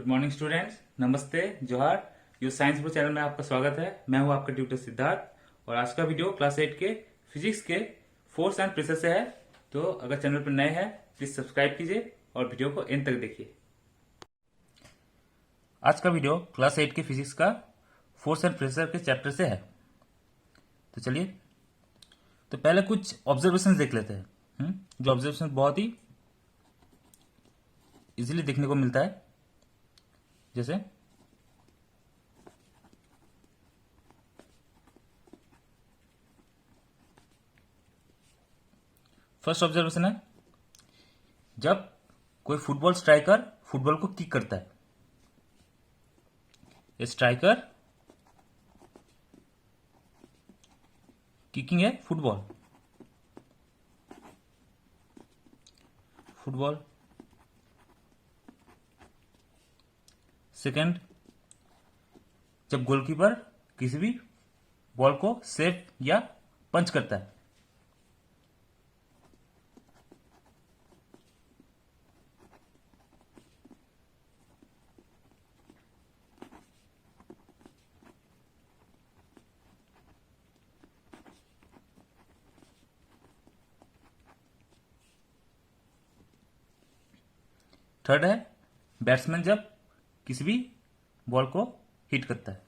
Good morning students, नमस्ते, जोहार। यो science pro channel में आपका स्वागत है। मैं हूं आपका ट्यूटर सिद्धार्थ और आज का वीडियो क्लास 8 के फिजिक्स के फोर्स एंड प्रेशर से है। तो अगर चैनल पर नए हैं प्लीज सब्सक्राइब कीजिए और वीडियो को एंड तक देखिए। आज का वीडियो क्लास 8 के फिजिक्स का फोर्स एंड प्रेशर के चैप्टर से है। तो चलिए, तो पहले कुछ ऑब्जर्वेशन देख लेते हैं। जो ऑब्जर्वेशन बहुत ही इजीली देखने को मिलता है। जैसे फर्स्ट ऑब्जर्वेशन है, जब कोई फुटबॉल स्ट्राइकर फुटबॉल को किक करता है। ए स्ट्राइकर किकिंग है फुटबॉल। सेकंड, जब गोलकीपर किसी भी बॉल को सेव या पंच करता है। थर्ड है, बैट्समैन जब किसी भी बॉल को हिट करता है।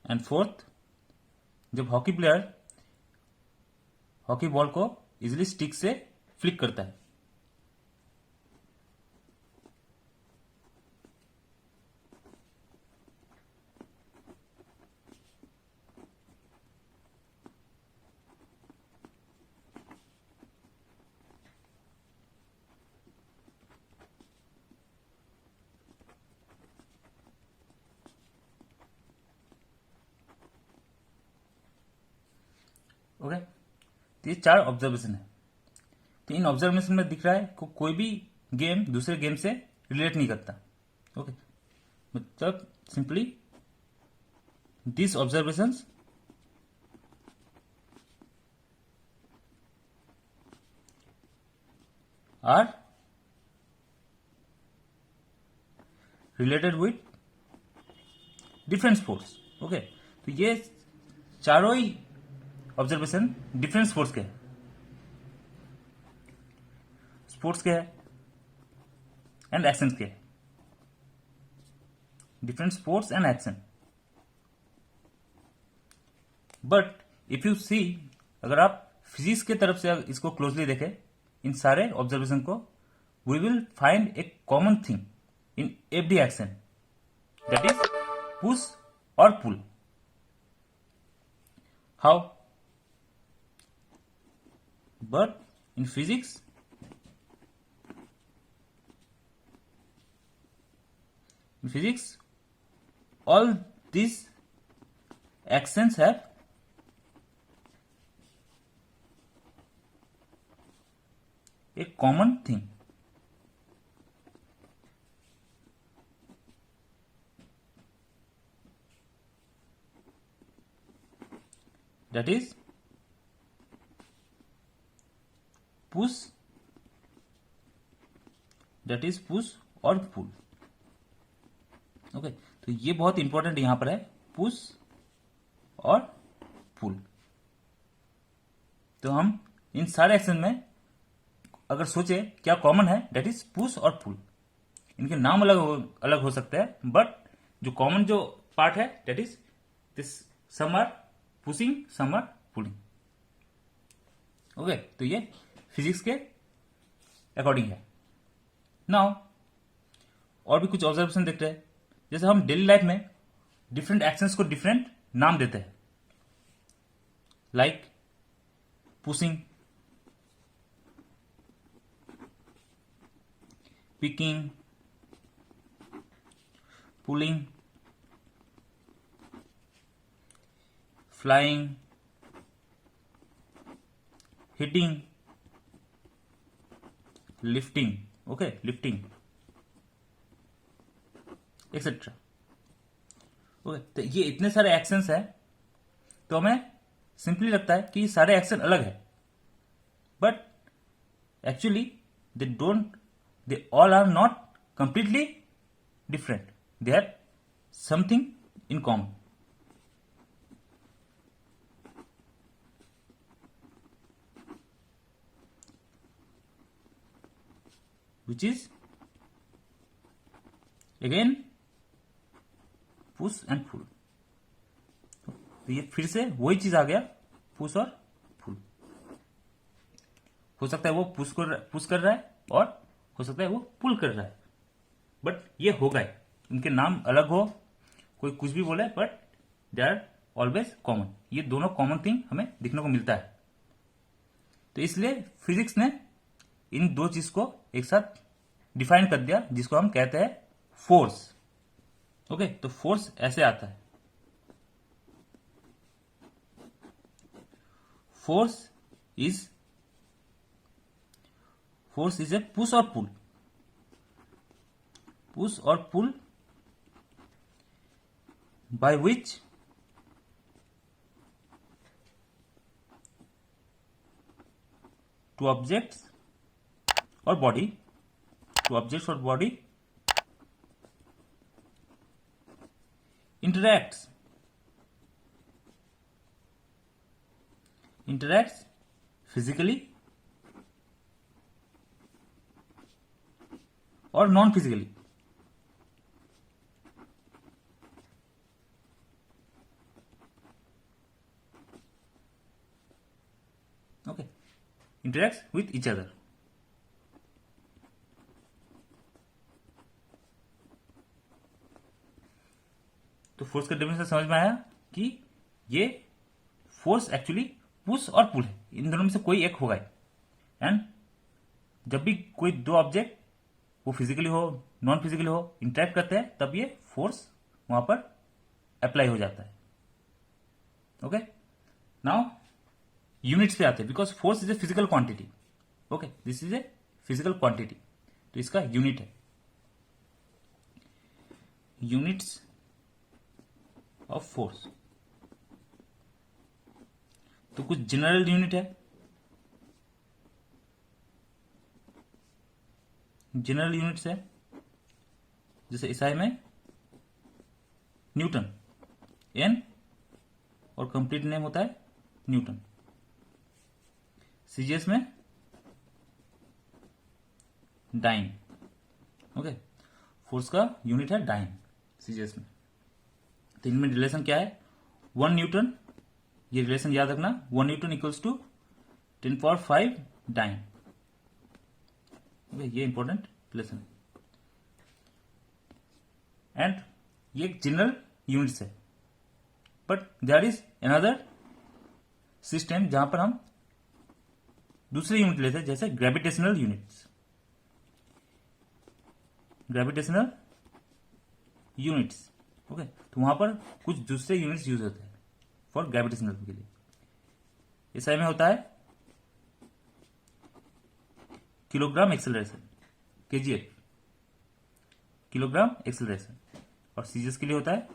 एंड फोर्थ, जब हॉकी प्लेयर हॉकी बॉल को इजिली स्टिक से फ्लिक करता है। ओके, तो ये चार ऑब्जर्वेशन है। तो इन ऑब्जर्वेशन में दिख रहा है कि कोई भी गेम दूसरे गेम से रिलेट नहीं करता। ओके, मतलब simply this observations are related with different sports. Okay, तो ये चारों ही ऑब्जर्वेशन डिफरेंट स्पोर्ट्स के हैं। स्पोर्ट्स के हैं एंड एक्शन के हैं। Different sports and action. But if you see, अगर आप फिजिक्स के तरफ से इसको क्लोजली देखें, इन सारे ऑब्जर्वेशन को, we will find a common thing in every action, that is push और pull. How? But in physics, all these actions have a common thing. That is push और पुल। ओके, तो ये बहुत इंपॉर्टेंट यहां पर है, पुश और पुल। तो हम इन सारे एक्शन में अगर सोचे क्या कॉमन है, दैट इज पुश और पुल। इनके नाम अलग हो सकते हैं, बट जो कॉमन जो पार्ट है, that is this, some are pushing, some are pulling. Okay, तो ये फिजिक्स के अकॉर्डिंग है। नाउ और भी कुछ ऑब्जर्वेशन देखते हैं। जैसे हम डेली लाइफ में डिफरेंट एक्शंस को डिफरेंट नाम देते हैं, like pushing, picking, pulling, flying, hitting, lifting, okay, lifting etcetera. Okay, तो ये इतने सारे एक्शंस हैं, तो हमें सिंपली लगता है कि सारे एक्शन अलग है, but actually they don't, they all are not completely different, they are something in common. which is again push and pull. तो ये फिर से वही चीज आ गया, पुश और पुल. हो सकता है वो पुश कर रहा है और हो सकता है वो पुल कर रहा है, बट ये हो गए, इनके नाम अलग हो, कोई कुछ भी बोले, but they are always common. ये दोनों कॉमन थिंग हमें दिखने को मिलता है. तो इसलिए फिजिक्स ने इन दो चीज को एक साथ डिफाइन कर दिया, जिसको हम कहते हैं फोर्स. ओके, तो फोर्स ऐसे आता है. फोर्स इज ए पुश और पुल. पुश और पुल बाय विच टू ऑब्जेक्ट्स और body interacts physically or non physically. Okay, interacts with each other. तो फोर्स का डेफिनेशन समझ में आया कि ये फोर्स एक्चुअली पुश और पुल है, इन दोनों में से कोई एक होगा. एंड जब भी कोई दो ऑब्जेक्ट, वो फिजिकली हो नॉन फिजिकली हो, इंटरेक्ट करते हैं, तब ये फोर्स वहां पर अप्लाई हो जाता है. ओके, नाउ यूनिट्स पे आते हैं, because force is a physical quantity. Okay, this is a physical quantity, तो इसका यूनिट है. यूनिट्स ऑफ फोर्स, तो कुछ जनरल यूनिट है. जनरल यूनिट्स है, जैसे SI में न्यूटन, एन, और कंप्लीट नेम होता है न्यूटन. CGS में डाइन. ओके, फोर्स का यूनिट है डाइन CGS में. तो इनमें रिलेशन क्या है? 1 न्यूटन, ये रिलेशन याद रखना, 1 न्यूटन इक्वल्स टू 10⁵ डाइन. ये इंपॉर्टेंट रिलेशन है. एंड ये जनरल यूनिट्स है, but there is another system जहां पर हम दूसरे यूनिट लेते हैं, जैसे gravitational units. Gravitational units, okay, तो वहां पर कुछ दूसरे यूनिट्स यूज होते हैं फॉर ग्रेविटेशनल के लिए. SI में होता है kilogram acceleration, KGF, kilogram acceleration. और CGS के लिए होता है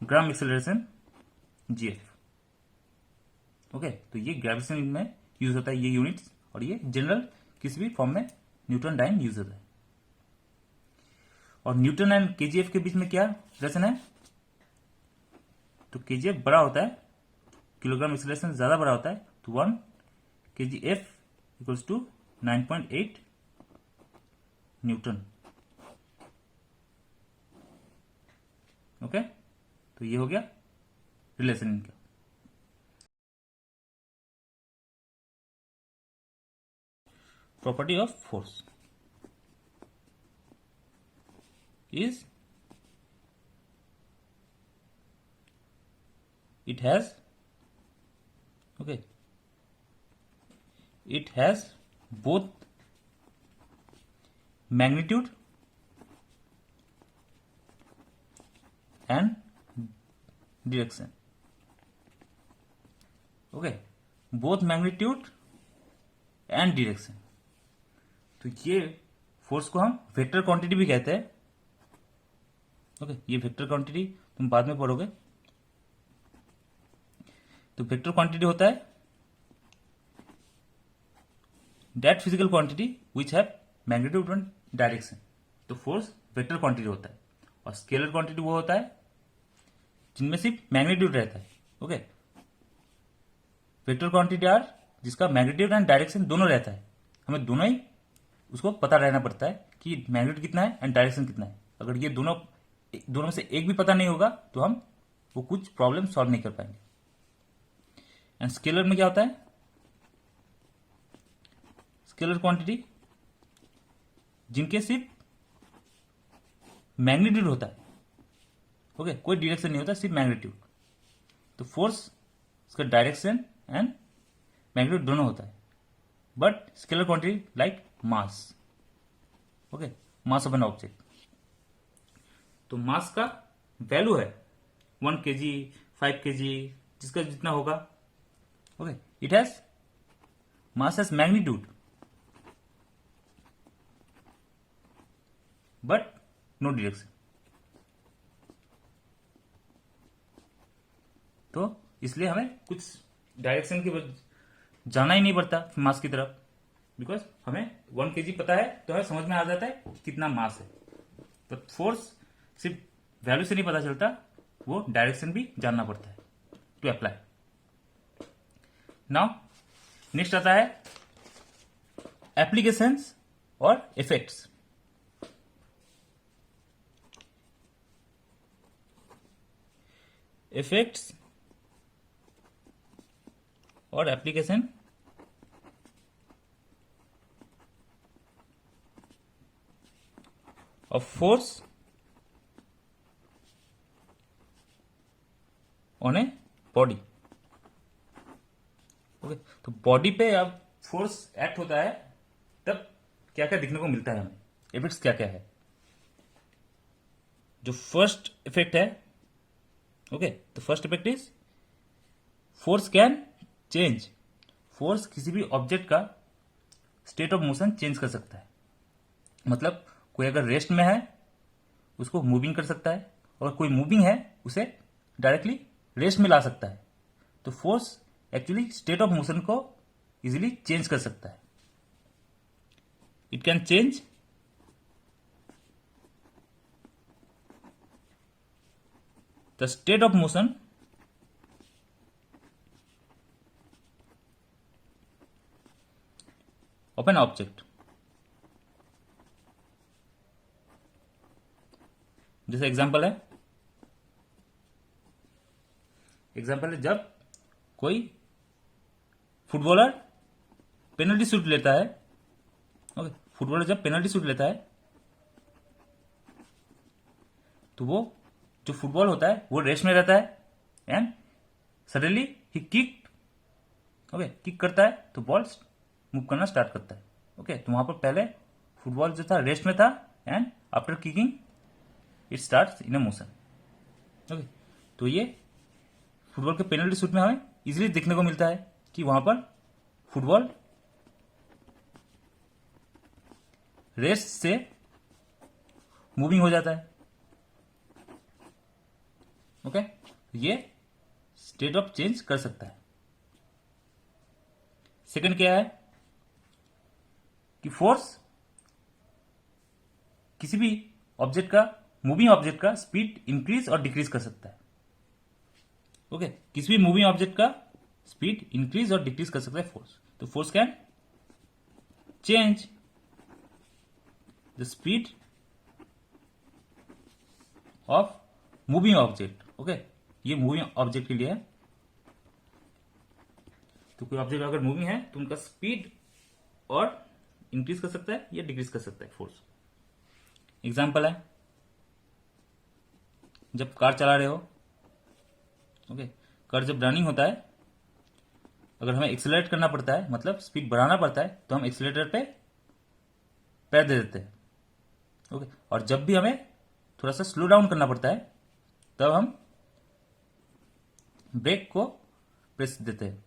ग्राम एक्सेलरेशन, GF. ओके, तो ये ग्रेविटेशन में यूज होता है ये यूनिट्स, और ये जनरल किसी भी फॉर्म में न्यूटन डाइन यूज होता है. और न्यूटन एंड KGF के बीच में क्या रिलेशन है? तो KGF बड़ा होता है, किलोग्राम एक्सेलरेशन ज्यादा बड़ा होता है, तो 1 KGF equals to 9.8 newton. Okay, तो ये हो गया रिलेशन इनका. Property of force is it has both magnitude and direction. Okay, both magnitude and direction. तो ये फोर्स को हम वेक्टर क्वांटिटी भी कहते हैं. ओके, ये वेक्टर क्वांटिटी तुम बाद में पढ़ोगे। तो वेक्टर क्वांटिटी होता है that physical quantity which have magnitude and direction. तो फोर्स वेक्टर क्वांटिटी होता है, और स्केलर क्वांटिटी वो होता है जिनमें सिर्फ मैग्नीट्यूड रहता है। ओके, वेक्टर क्वांटिटी आर जिसका मैग्नीट्यूड एंड डायरेक्शन दोनों रहता है। हमें दोनों ही उसको पता रहना पड़ता है कि मैग्नीट्यूड कितना है एंड डायरेक्शन कितना है। अगर ये दोनों में से एक भी पता नहीं होगा तो हम वो कुछ प्रॉब्लम सॉल्व नहीं कर पाएंगे। एंड स्केलर में क्या होता है? स्केलर क्वांटिटी जिनके सिर्फ मैग्नीट्यूड होता है। ओके, कोई डायरेक्शन नहीं होता, सिर्फ मैग्नीट्यूड। तो फोर्स इसका डायरेक्शन एंड मैग्नीट्यूड दोनों होता है। But scalar quantity like mass. Okay, mass of an object. तो मास का वैल्यू है 1 kg, 5 kg, जिसका जितना होगा। Okay, it has mass has magnitude but no direction. तो इसलिए हमें कुछ डायरेक्शन की जाना ही नहीं पड़ता मास की तरफ, बिकॉज हमें 1 kg पता है तो हमें समझ में आ जाता है कि कितना मास है। तो फोर्स सिर्फ वैल्यू से नहीं पता चलता, वो डायरेक्शन भी जानना पड़ता है टू अप्लाई। नाउ नेक्स्ट आता है एप्लीकेशंस और इफेक्ट्स। इफेक्ट्स और application of force on a body. Okay, तो बॉडी पे अब फोर्स एक्ट होता है तब क्या क्या दिखने को मिलता है हमें, इफेक्ट्स क्या क्या है। जो फर्स्ट इफेक्ट है, ओके, तो first effect is force can change. Force किसी भी ऑब्जेक्ट का स्टेट ऑफ मोशन चेंज कर सकता है। मतलब कोई अगर रेस्ट में है उसको मूविंग कर सकता है, और कोई मूविंग है उसे डायरेक्टली रेस्ट में ला सकता है। तो force actually state of motion को इजीली चेंज कर सकता है। It can change the state of motion of an object. जैसे एग्जांपल है जब कोई फुटबॉलर पेनल्टी शूट लेता है। ओके, फुटबॉलर जब पेनल्टी शूट लेता है तो वो जो फुटबॉल होता है वो रेस्ट में रहता है, and suddenly he kick. Okay, kick करता है तो बॉल मूव करना स्टार्ट करता है। ओके, तो वहां पर पहले फुटबॉल जो था रेस्ट में था, and after kicking it starts in a motion. Okay, तो ये फुटबॉल के पेनल्टी शूट में हमें इजीली देखने को मिलता है कि वहां पर फुटबॉल रेस्ट से मूविंग हो जाता है। ओके, ये स्टेट ऑफ चेंज कर सकता है। सेकंड क्या है कि फोर्स किसी भी ऑब्जेक्ट का, मूविंग ऑब्जेक्ट का स्पीड इंक्रीज और डिक्रीज कर सकता है। ओके, किसी भी मूविंग ऑब्जेक्ट का स्पीड इंक्रीज और डिक्रीज कर सकता है फोर्स। तो force can change the speed of moving object. Okay, ये मूविंग ऑब्जेक्ट के लिए है। तो कोई ऑब्जेक्ट अगर मूविंग है तो उनका स्पीड और इंक्रीज कर सकता है या डिक्रीज कर सकता है फोर्स। एग्जाम्पल है जब कार चला रहे हो। ओके, कार जब रनिंग होता है, अगर हमें एक्सेलरेट करना पड़ता है, मतलब स्पीड बढ़ाना पड़ता है, तो हम एक्सेलरेटर पे पैर दे देते हैं। ओके, और जब भी हमें थोड़ा सा स्लो डाउन करना पड़ता है तब हम ब्रेक को प्रेस देते हैं।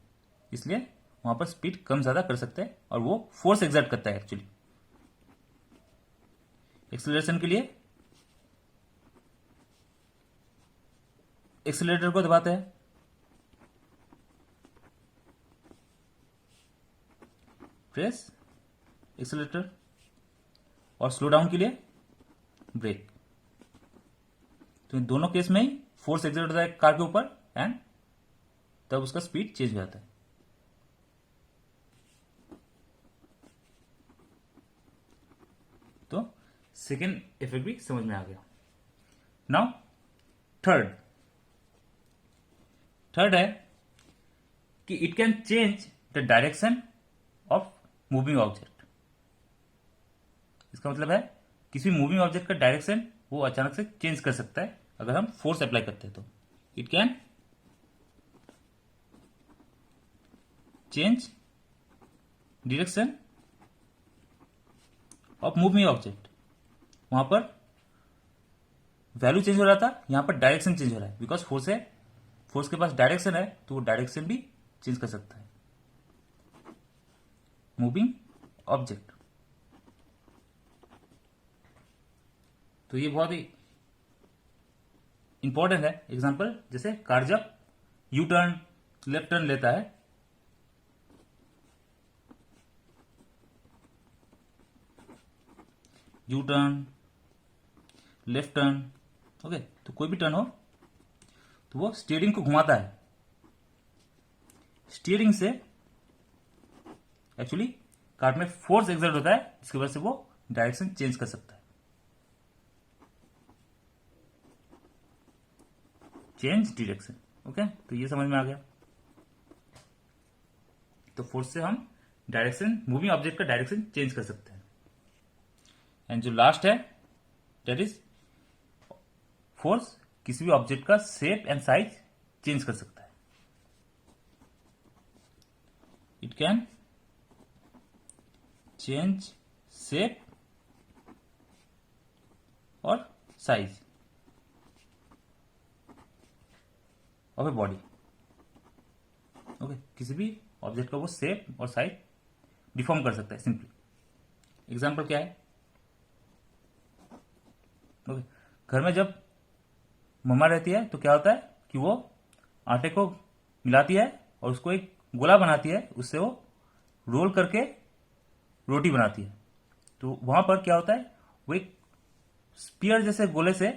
इसलिए वहां पर स्पीड कम ज्यादा कर सकते हैं, और वो फोर्स एक्सर्ट करता है एक्चुअली। एक्सेलरेशन के लिए एक्सीलरेटर को दबाते हैं, प्रेस एक्सीलरेटर, और स्लो डाउन के लिए ब्रेक। तो इन दोनों केस में ही फोर्स एक्सर्ट होता है कार के ऊपर एंड तब उसका स्पीड चेंज हो जाता है। तो सेकेंड इफेक्ट भी समझ में आ गया। नाउ थर्ड है कि it can change the direction of moving object. इसका मतलब है किसी मूविंग ऑब्जेक्ट का डायरेक्शन वो अचानक से चेंज कर सकता है अगर हम फोर्स अप्लाई करते हैं। तो it can change direction of moving object. वहां पर वैल्यू चेंज हो रहा था, यहां पर डायरेक्शन चेंज हो रहा है, बिकॉज फोर्स है, फोर्स के पास डायरेक्शन है तो वो डायरेक्शन भी चेंज कर सकता है मूविंग ऑब्जेक्ट। तो ये बहुत ही इंपॉर्टेंट है। एग्जांपल जैसे कार जब यू टर्न, लेफ्ट टर्न लेता है, U turn, left turn, okay, तो कोई भी टर्न हो तो वो स्टीयरिंग को घुमाता है। स्टीयरिंग से एक्चुअली कार में फोर्स एक्सर्ट होता है जिसकी वजह से वो डायरेक्शन चेंज कर सकता है। चेंज डायरेक्शन, ओके, तो ये समझ में आ गया। तो फोर्स से हम डायरेक्शन, मूविंग ऑब्जेक्ट का डायरेक्शन चेंज कर सकते हैं। एंड जो लास्ट है दैट इज फोर्स किसी भी ऑब्जेक्ट का शेप एंड साइज चेंज कर सकता है। इट कैन चेंज शेप और size of a body, okay, किसी भी ऑब्जेक्ट का वो शेप और साइज डिफॉर्म कर सकता है सिंपली। एग्जाम्पल क्या है, ओके, घर में जब मम्मा रहती है तो क्या होता है कि वो आटे को मिलाती है और उसको एक गोला बनाती है, उससे वो रोल करके रोटी बनाती है। तो वहां पर क्या होता है, वो एक स्पीयर जैसे गोले से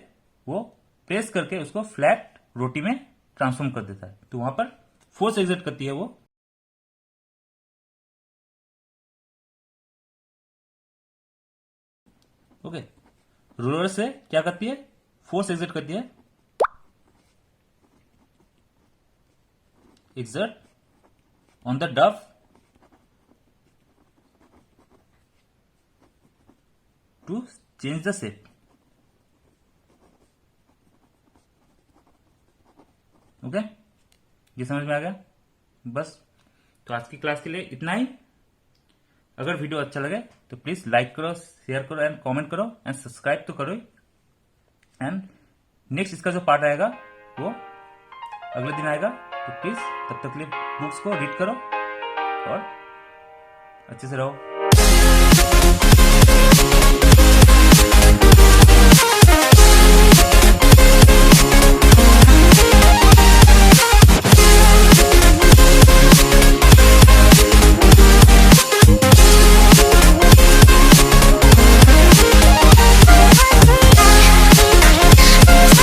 वो प्रेस करके उसको फ्लैट रोटी में ट्रांसफॉर्म कर देता है। तो वहां पर फोर्स एक्सर्ट करती है वो, ओके, रोलर से क्या करती है, फोर्स एक्सर्ट करती है, exert on the duff to change the shape, okay, ये समझ में आ गया। बस, तो आज की क्लास के लिए इतना ही। अगर वीडियो अच्छा लगे तो प्लीज लाइक करो, शेयर करो एंड कमेंट करो एंड सब्सक्राइब तो करो। एंड नेक्स्ट इसका जो पार्ट आएगा वो अगले दिन आएगा, तो प्लीज तब तक के लिए बुक्स को रीड करो और अच्छे से रहो।